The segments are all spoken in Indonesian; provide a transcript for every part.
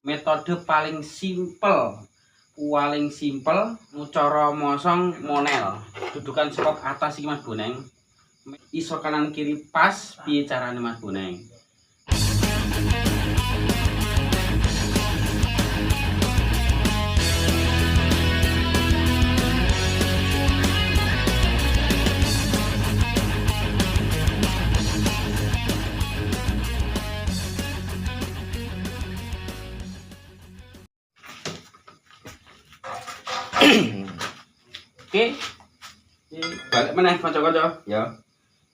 metode paling simpel cara mosong monel. Dudukan sekop atas iki Mas Boneng. Iso kanan kiri pas piye carane Mas Boneng? Oke. Balik meneh kanca-kanca ya.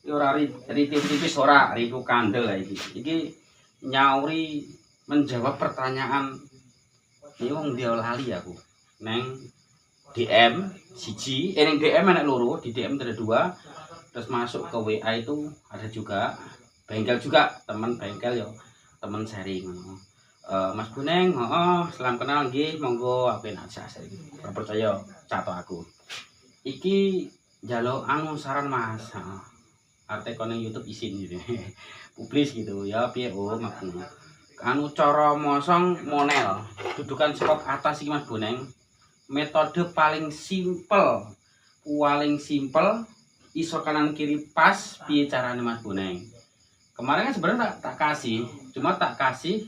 Iki ora tipis ora, riku kandel lah iki. Iki nyauri menjawab pertanyaan iki wong dia lali aku. Neng DM siji, ning DM enek loro, di DM ada 2. Terus masuk ke WA itu ada juga. Bengkel juga, teman bengkel ya, teman sharing. Mas Boneng, salam kenal nggih, monggo aku enak saya percaya cato aku. Iki njaluk anu saran Mas. Arti kono YouTube isin gitu. Publis gitu ya piye maksudnya. Anu cara mosong monel. Dudukan sekop atas iki Mas Boneng. Metode paling simpel iso kanan kiri pas piye carane Mas Boneng. Kemarin kan sebenarnya tak kasih, cuma tak kasih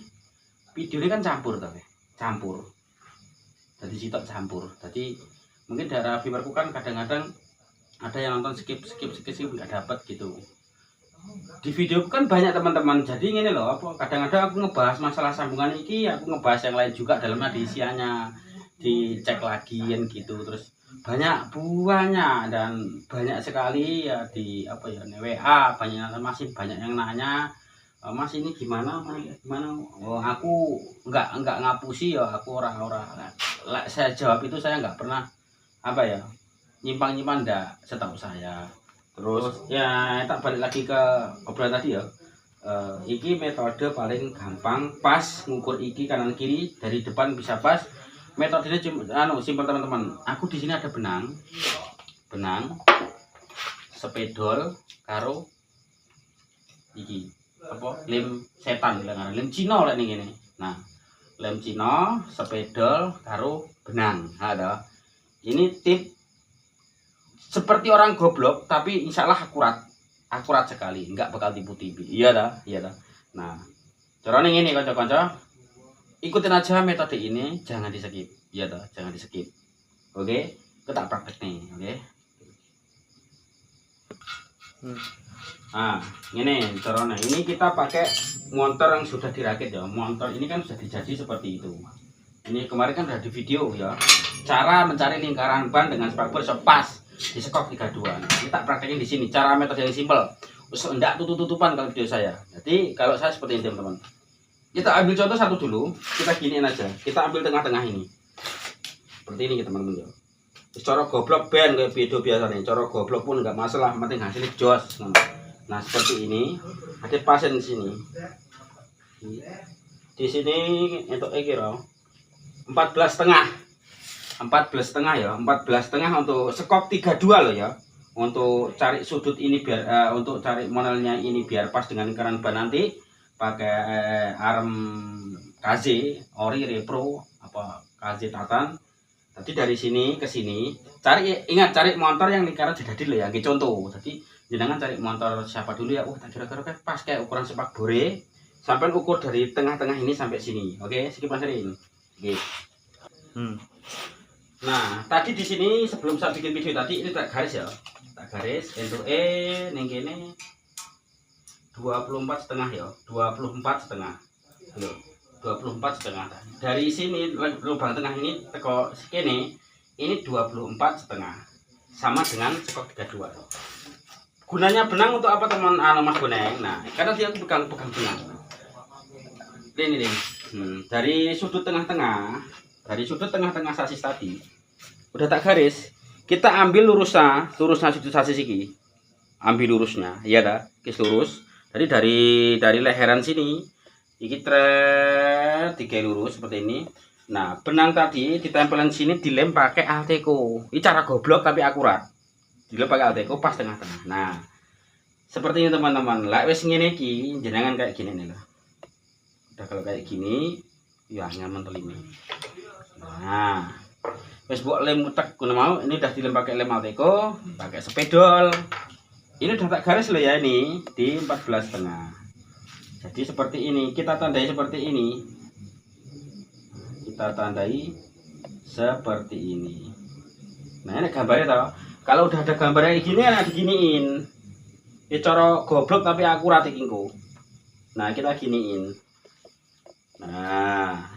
videonya kan campur. Jadi sitok campur. Jadi mungkin daerah viewerku kan kadang-kadang ada yang nonton skip nggak dapat gitu. Di video kan banyak teman-teman. Jadi ini loh, kadang-kadang aku ngebahas masalah sambungan iki, aku ngebahas yang lain juga dalamnya di isiannya, dicek lagi gitu. Terus banyak buahnya dan banyak sekali ya di WA masih banyak yang nanya, Mas ini gimana? Oh, aku nggak ngapusi ya, aku orang-orang. Saya jawab itu saya nggak pernah nyimpang ndak setahu saya. Terus ya tak balik lagi ke obrolan tadi ya. Iki metode paling gampang pas ngukur iki kanan kiri dari depan bisa pas. Metodenya cuma simpel teman-teman. Aku di sini ada benang, spedol karo iki lem setan bilang lem Cina lek ning kene. Nah, lem Cina, spedol karo benang. Ada. Ini tip seperti orang goblok tapi insya Allah akurat sekali, nggak bakal tipu-tipu. Iya dah. Nah, caranya ini kanca-kanca, ikutin aja metode ini, jangan di skip. Iya dah, jangan di skip. Oke, kita praktek nih. Oke. Nah, ini caranya. Ini kita pakai montor yang sudah dirakit ya. Montor ini kan sudah dijadi seperti itu. Ini kemarin kan udah di video ya. Cara mencari lingkaran ban dengan spakbor pas di sekop 32. Kita praktekin di sini. Cara metode yang simpel. Usah enggak tutup-tutupan kalau video saya. Jadi kalau saya seperti ini teman-teman. Kita ambil contoh satu dulu. Kita giniin aja. Kita ambil tengah-tengah ini. Seperti ini teman-teman ya. Cara goblok ben kayak video biasa nih. Cara goblok pun enggak masalah. Penting hasilnya jos. Nah seperti ini. Ada pasien di sini. Di sini untuk kira 14,5 ya, 14,5 untuk sekop 32 loh ya. Untuk cari sudut ini biar untuk cari monelnya ini biar pas dengan lingkaran ban nanti pakai arm KZ ori repro KZ Tatan. Tadi dari sini ke sini ingat cari motor yang lingkaran jadi loh ya, contoh. Jadi jenengan cari motor siapa dulu ya. Tak kira-kira pas kayak ukuran sepak bore sampai ukur dari tengah-tengah ini sampai sini. Oke, skip aja ini. Oke. Nah, tadi di sini sebelum saya bikin video tadi ini tak garis ya. Tak garis untuk ning kene 24,5 ya. 24,5. Loh, 24,5. Dari sini lubang tengah ini teko kene ini 24,5. Sama dengan sekop 32. Gunanya benang untuk apa teman Mas Boneng? Nah, karena dia pegang benang. Ini. Dari sudut tengah-tengah sasis tadi udah tak garis, kita ambil lurusnya sudut sasis ini, ambil lurusnya ya dah, kis lurus. Jadi dari leheran sini iki tiga lurus seperti ini. Nah benang tadi ditempelin sini, dilem pakai Alteco. Ini cara goblok tapi akurat, dilem pakai Alteco pas tengah-tengah. Nah seperti ini teman-teman. Lah wes ngene iki jenengan kayak gini nih lah. Udah kalau kayak gini Ya nyaman telime. Nah, wis mbok lem utek ngono mau, ini udah dilem pakai lem Alteco, pakai spedol. Ini udah tak garis loh ya, ini di 14,5. Jadi seperti ini, kita tandai seperti ini. Kita tandai seperti ini. Nah, ini gambarnya tau. Kalau udah ada gambarnya gini, enak diginiin. Ini cara goblok tapi akurat iki engko. Nah, kita giniin. Nah,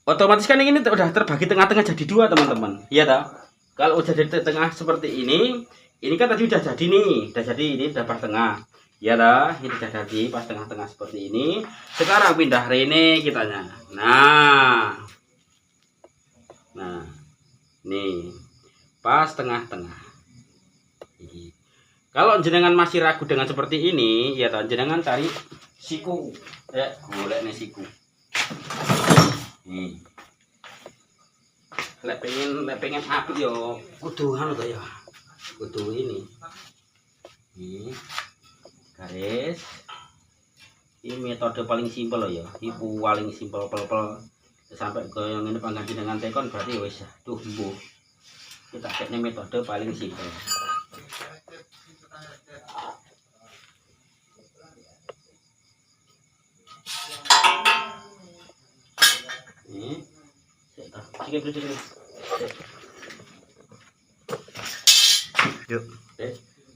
otomatis kan ini udah terbagi tengah-tengah jadi dua, teman-teman. Iya tau. Kalau udah di tengah seperti ini kan tadi udah jadi nih, ini udah pas tengah. Ya dah, ini udah jadi pas tengah-tengah seperti ini. Sekarang pindah rene kitanya. Nah, nih pas tengah-tengah. Kalau jenengan masih ragu dengan seperti ini, ya toh, jenengan cari siku. Ya, golek nih siku. Nih. Lek pengen api yo kudu anu to ya. Kudu ini. Nih. Garis. Ini metode paling simpel loh ya. Ini paling simpel pel-pel. Sampai ke yang ini pangganti dengan tekon berarti wis tuh mbuh. Kita kayaknya metode paling simpel. Ini yuk.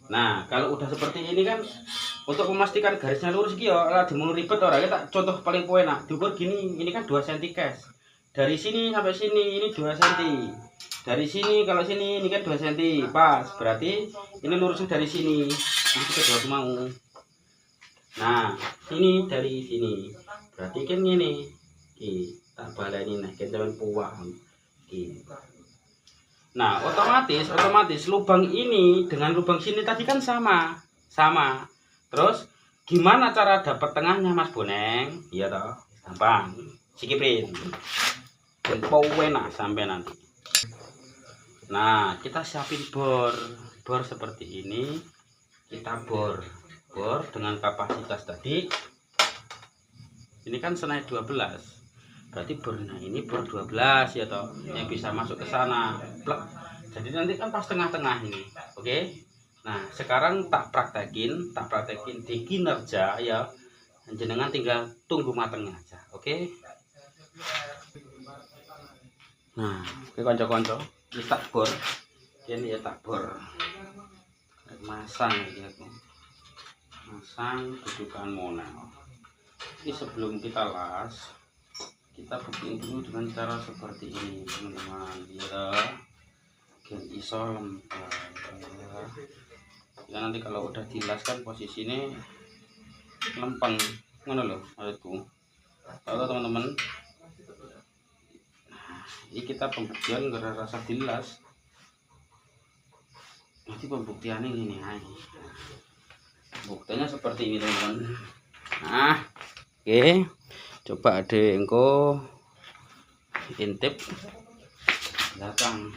Nah, kalau udah seperti ini kan untuk memastikan garisnya lurus iki ya lah dimulai ribet ora. Kita contoh paling enak. Diukur gini, ini kan 2 cm guys. Dari sini sampai sini ini 2 cm. Dari sini kalau sini ini kan 2 cm. Pas. Berarti ini lurusnya dari sini. Ini kita mau. Nah, ini dari sini. Berarti kan ini. Tak baleni nah kencan puwah. Nah, otomatis lubang ini dengan lubang sini tadi kan sama. Terus gimana cara dapat tengahnya Mas Boneng? Iya toh, gampang. Sikipin. Dan enak sampai nanti. Nah, kita siapin bor seperti ini. Kita bor dengan kapasitas tadi. Ini kan senai 12. Berarti bornya ini bor 12 ya toh, yang bisa masuk ke sana. Plek. Jadi nanti kan pas tengah-tengah ini. Oke. Nah, sekarang tak praktekin di kinerja ya. Jenengan tinggal tunggu matangnya aja. Oke. Nah, oke kanca-kanca, iki tak bor. Ini ya tak bor. Masang iki aku. Masang dudukan monel. Ini sebelum kita las, kita buktiin dulu dengan cara seperti ini, teman-teman. Ya, gen iso lempar. Ya, nanti kalau udah dilas kan posisinya lempeng, ngono loh, menurutku. Tahu teman-teman. Nah, ini kita pembuktian gara rasa dilas. Nanti pembuktiannya ini aja. Buktinya seperti ini, teman-teman. Nah, oke. Coba ada engko intip belakang.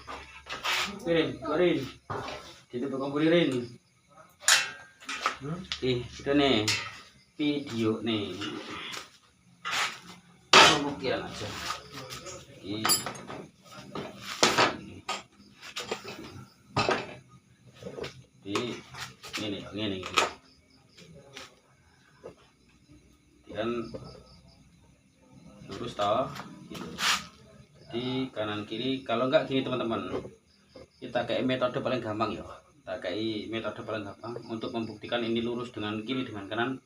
Kirin. Jadi pengkumpulin. Kita nih video nih. Pembuktian aja. Ini. Dan lurus toh gitu. Jadi kanan kiri, kalau enggak gini teman-teman, kita kayak metode paling gampang ya. Metode paling gampang untuk membuktikan ini lurus dengan kiri dengan kanan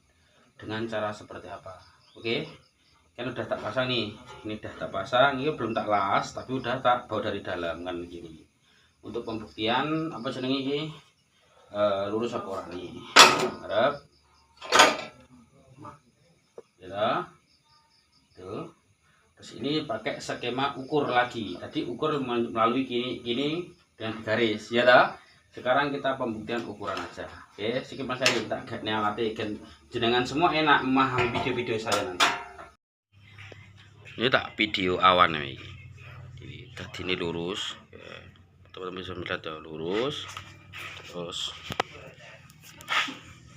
dengan cara seperti apa. Oke, kan udah tak pasang nih, ini udah tak pasang, ini belum tak las tapi udah tak bau dari dalam kan gini. Untuk pembuktian apa jenenge iki lurus apa ora nih, harap ya. Tuh. Terus ini pakai skema ukur lagi. Tadi ukur melalui gini dengan garis ya dah. Sekarang kita pembuktian ukuran aja. Oke, skip Mas saya tak ngalati jenengan semua enak memahami video-video saya nanti. Ini tak video awan ini. Ini tadi ini lurus. Teman-teman bisa melihat ya lurus. Terus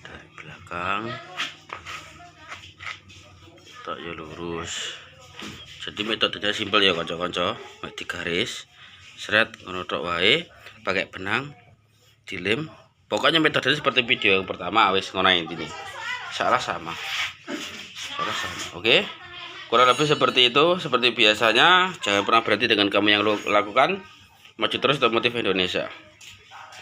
dari belakang tak ya lurus. Jadi metodenya simpel ya kanca-kanca, mek digaris seret ngono tok wae, pakai benang dilem. Pokoknya metodenya seperti video yang pertama wis ngono intine. Salah sama. Oke. Kurang lebih seperti itu, seperti biasanya. Jangan pernah berhenti dengan kamu yang lakukan. Maju terus untuk motif Indonesia.